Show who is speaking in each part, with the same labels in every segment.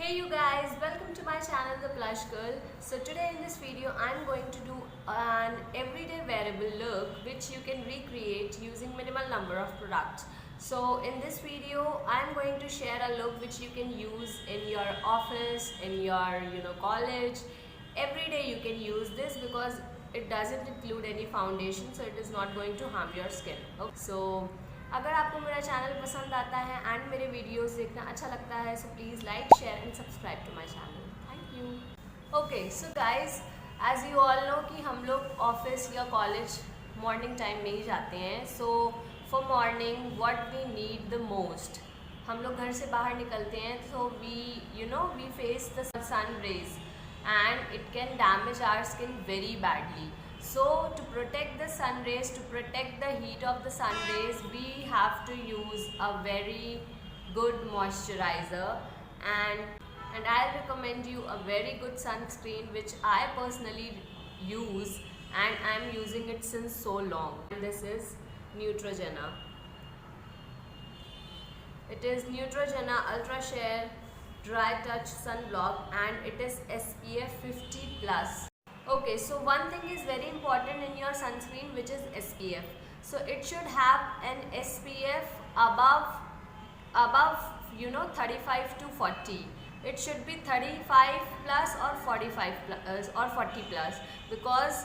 Speaker 1: Hey you guys, welcome to my channel The Plush Girl. So today in this video I'm going to do an everyday wearable look which you can recreate using minimal number of products. So in this video I'm going to share a look which you can use in your office, in your college. Every day you can use this because it doesn't include any foundation, so it is not going to harm your skin. Okay. So अगर आपको मेरा channel पसंद आता है and मेरे videos देखना अच्छा लगता है so please like share and subscribe to my channel. Thank you. Okay so guys, as you all know कि हम लोग ऑफिस या कॉलेज मॉर्निंग टाइम में ही जाते हैं। So for morning what we need the most, हम लोग घर से बाहर निकलते हैं तो we face the sun rays and it can damage our skin very badly. So to protect the sun rays, to protect the heat of the sun rays, we have to use a very good moisturizer, and I'll recommend you a very good sunscreen which I personally use and I'm using it since so long. This is Neutrogena. It is Neutrogena Ultra Sheer Dry Touch Sunblock and it is SPF 50 plus. Okay, so one thing is very important in your sunscreen, which is SPF. So it should have an SPF above 35 to 40. It should be 35 plus or 45 plus or 40 plus, because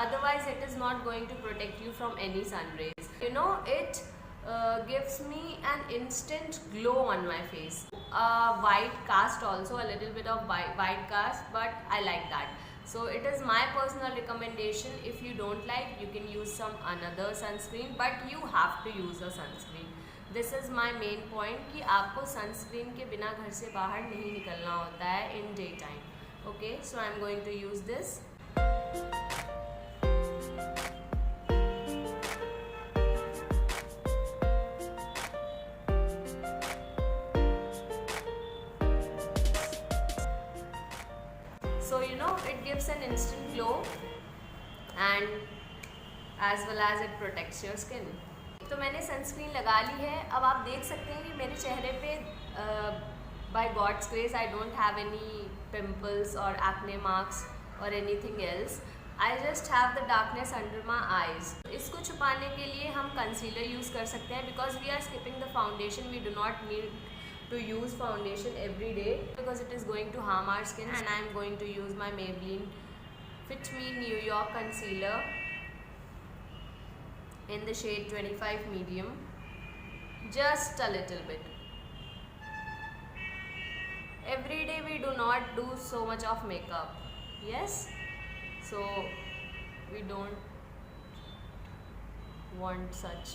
Speaker 1: otherwise it is not going to protect you from any sun rays. It gives me an instant glow on my face. White cast also, a little bit of white cast, but I like that. So it is my personal recommendation. If you don't like, you can use some another sunscreen, but you have to use a sunscreen. This is my main point कि आपको sunscreen के बिना घर से बाहर नहीं निकलना होता है in daytime. Okay, so I'm going to use this. So it gives an instant glow and as well as it protects your skin. तो मैंने सनस्क्रीन लगा ली है। अब आप देख सकते हैं कि मेरे चेहरे पे by God's grace I don't have any pimples or acne marks or anything else. I just have the darkness under my eyes. इसको छुपाने के लिए हम कंसीलर यूज़ कर सकते हैं because we are skipping the foundation. We do not need to use foundation every day because it is going to harm our skin, and I am going to use my Maybelline Fit Me New York concealer in the shade 25 medium, just a little bit. Every day we do not do so much of makeup, yes, so we don't want such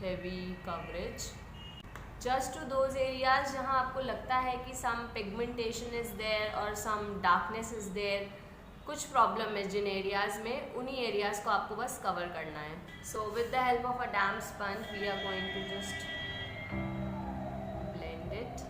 Speaker 1: heavy coverage. Just to those areas जहाँ आपको लगता है कि some pigmentation is there or some darkness is there, कुछ problem है जिन areas में, उन्हीं areas को आपको बस cover करना है. So with the help of a damp sponge we are going to just blend it.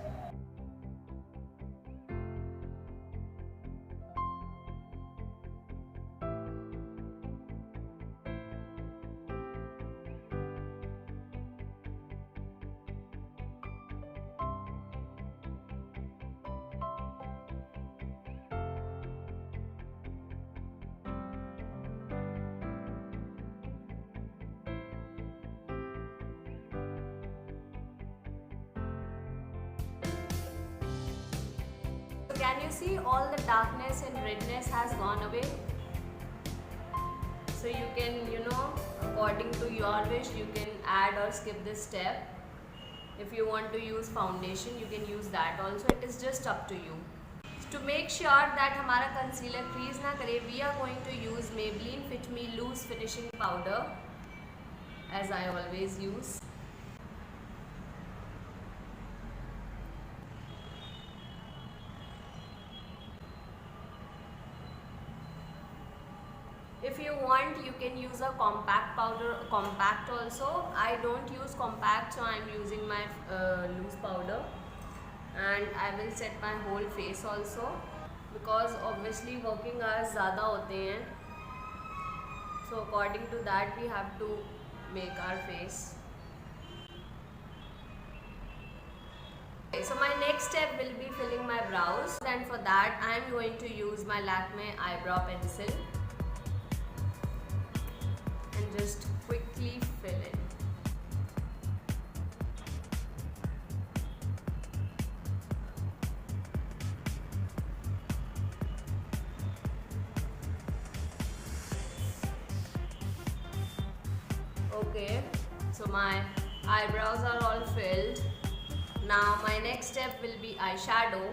Speaker 1: Can you see all the darkness and redness has gone away? So you can, according to your wish, you can add or skip this step. If you want to use foundation, you can use that also. It is just up to you. To make sure that हमारा concealer crease ना करे, we are going to use Maybelline Fit Me Loose Finishing Powder, as I always use. If you want, you can use a compact powder, compact also. I don't use compact, so I am using my loose powder, and I will set my whole face also because obviously working hours ज़्यादा होते हैं, so according to that we have to make our face. Okay, so my next step will be eyebrows, and for that I am going to use my Lakme eyebrow pencil and just quickly fill in. Okay, so my eyebrows are all filled. Now my next step will be eyeshadow.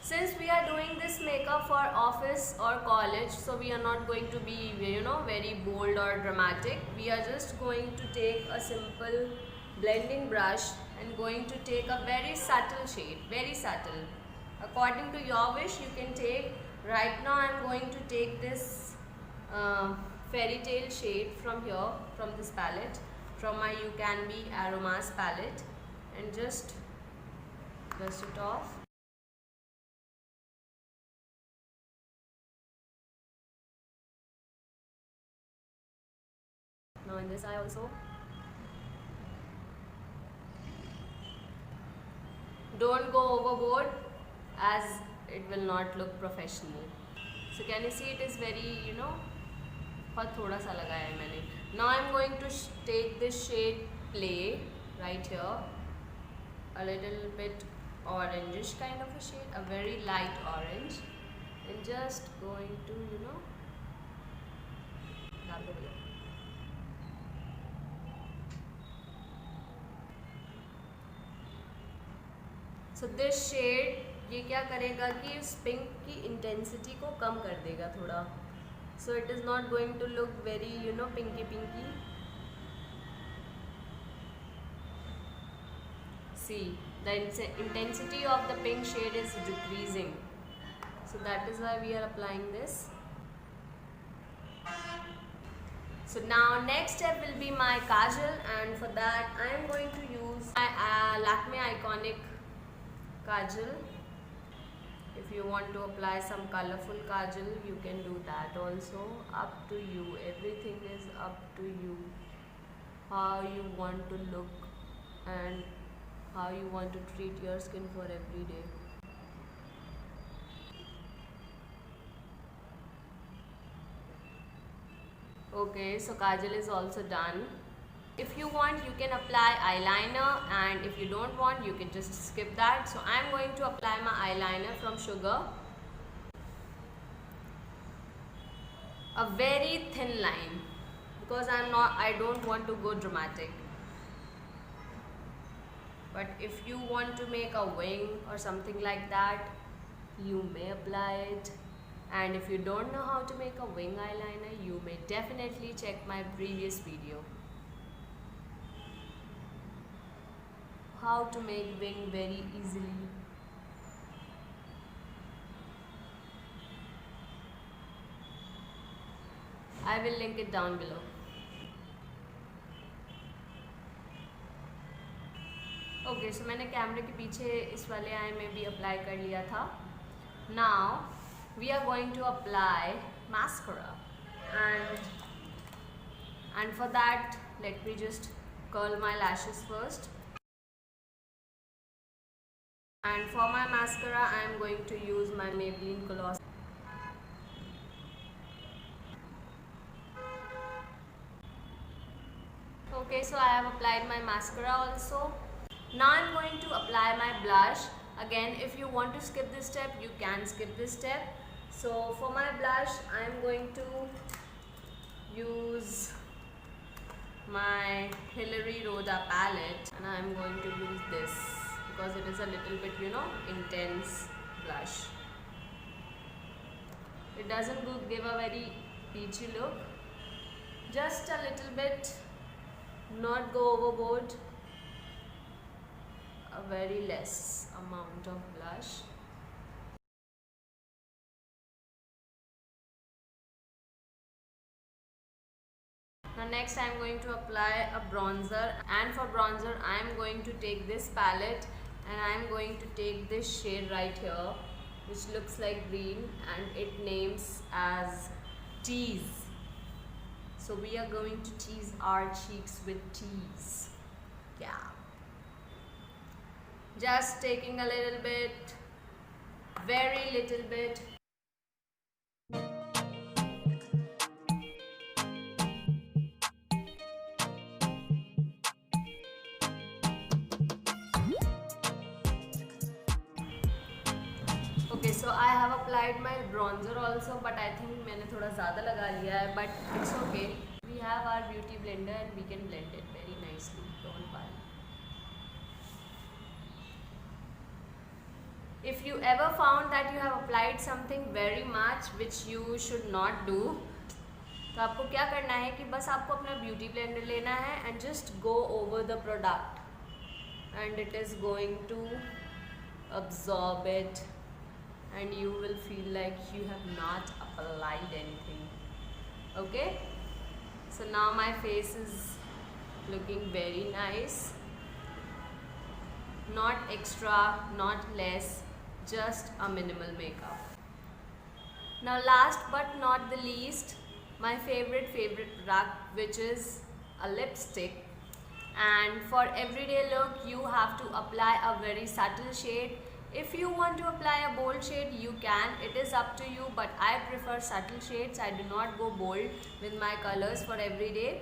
Speaker 1: Since we are doing this makeup for office or college, so we are not going to be, very bold or dramatic. We are just going to take a simple blending brush and going to take a very subtle shade, very subtle. According to your wish, you can take. Right now I am going to take this fairy tale shade from here, from this palette, from my You Can Be Aromas palette, and just dust it off. Now in this eye also. Don't go overboard, as it will not look professional. So can you see it is very, बहुत थोड़ा सा लगाया है मैंने. Now I'm going to take this shade Play right here, a little bit orangish kind of a shade, a very light orange, and just going to, डाल दो भैया. So this shade ये क्या करेगा कि उस पिंक की इंटेंसिटी को कम कर देगा थोड़ा. So it is not going to look very, pinky. See, the intensity of the pink shade is decreasing. So that is why we are applying this. So now next step will be my kajal, and for that I am going to use my Lakme Iconic kajal. If you want to apply some colorful kajal, you can do that also. Up to you. Everything is up to you. How you want to look and how you want to treat your skin for every day. Okay, so kajal is also done. If you want, you can apply eyeliner, and if you don't want, you can just skip that. So I am going to apply my eyeliner from Sugar. A very thin line, because I don't want to go dramatic. But if you want to make a wing or something like that, you may apply it. And if you don't know how to make a wing eyeliner, you may definitely check my previous video. How to make wing very easily. I will link it down below. Okay, so मैंने कैमरे के पीछे इस वाले आई में भी apply कर लिया था. Now we are going to apply mascara, and for that let me just curl my lashes first. And for my mascara, I am going to use my Maybelline Colossal. Okay, so I have applied my mascara also. Now I am going to apply my blush. Again, if you want to skip this step, you can skip this step. So for my blush, I am going to use my Hilary Rhoda palette, and I am going to use this, because it is a little bit, intense blush. It doesn't give a very peachy look. Just a little bit, not go overboard. A very less amount of blush. Now next I am going to apply a bronzer, and for bronzer I am going to take this palette, and I am going to take this shade right here, which looks like green, and it names as Tease. So we are going to tease our cheeks with Tease. Yeah. Just taking a little bit very little bit. Okay, so I have applied my bronzer also, but I think मैंने थोड़ा ज़्यादा लगा लिया है, but it's okay. We have our beauty blender and we can blend it very nicely. Don't worry. If you ever found that you have applied something very much which you should not do, तो आपको क्या करना है कि बस आपको अपना beauty blender लेना है and just go over the product and it is going to absorb it and you will feel like you have not applied anything. Okay, so now my face is looking very nice, not extra, not less, just a minimal makeup. Now last but not the least, my favorite product, which is a lipstick. And for everyday look you have to apply a very subtle shade. If you want to apply a bold shade, you can, it is up to you, but I prefer subtle shades. I do not go bold with my colors for everyday.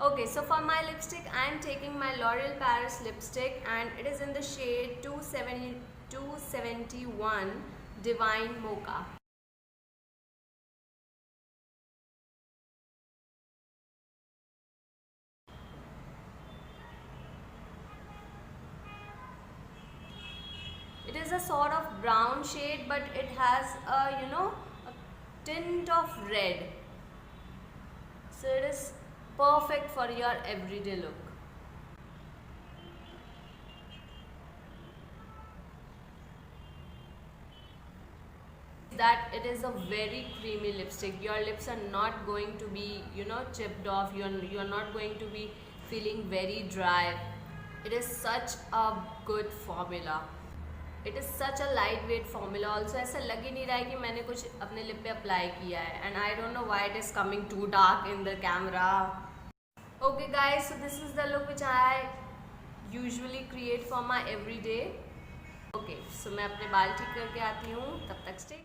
Speaker 1: Okay, so for my lipstick I am taking my L'Oreal Paris lipstick and it is in the shade 271 Divine Mocha. It is a sort of brown shade, but it has a a tint of red. So it is perfect for your everyday look. That it is a very creamy lipstick. Your lips are not going to be chipped off. You're not going to be feeling very dry. It is such a good formula. It is such a lightweight formula also. ऐसा लग ही नहीं रहा है कि मैंने कुछ अपने lip पे अप्लाई किया है. And I don't know why it is coming too dark in the camera. Okay guys, so this is the look which I usually create for my everyday. Okay, so मैं अपने बाल ठीक करके आती हूँ. तब तक stay.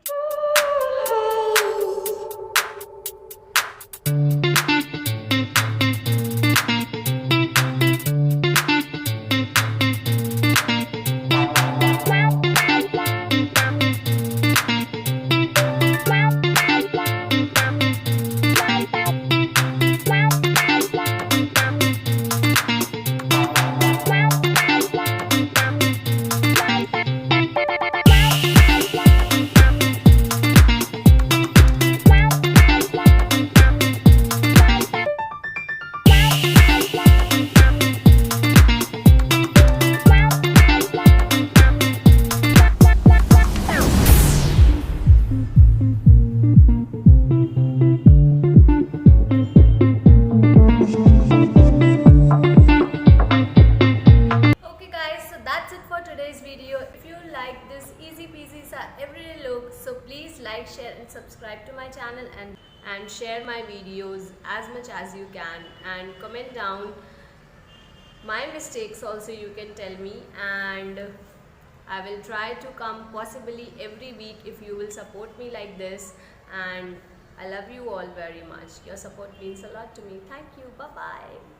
Speaker 1: If you like this easy peasy everyday look, so please like, share and subscribe to my channel and share my videos as much as you can, and comment down my mistakes also, you can tell me, and I will try to come possibly every week if you will support me like this. And I love you all very much. Your support means a lot to me. Thank you. Bye bye.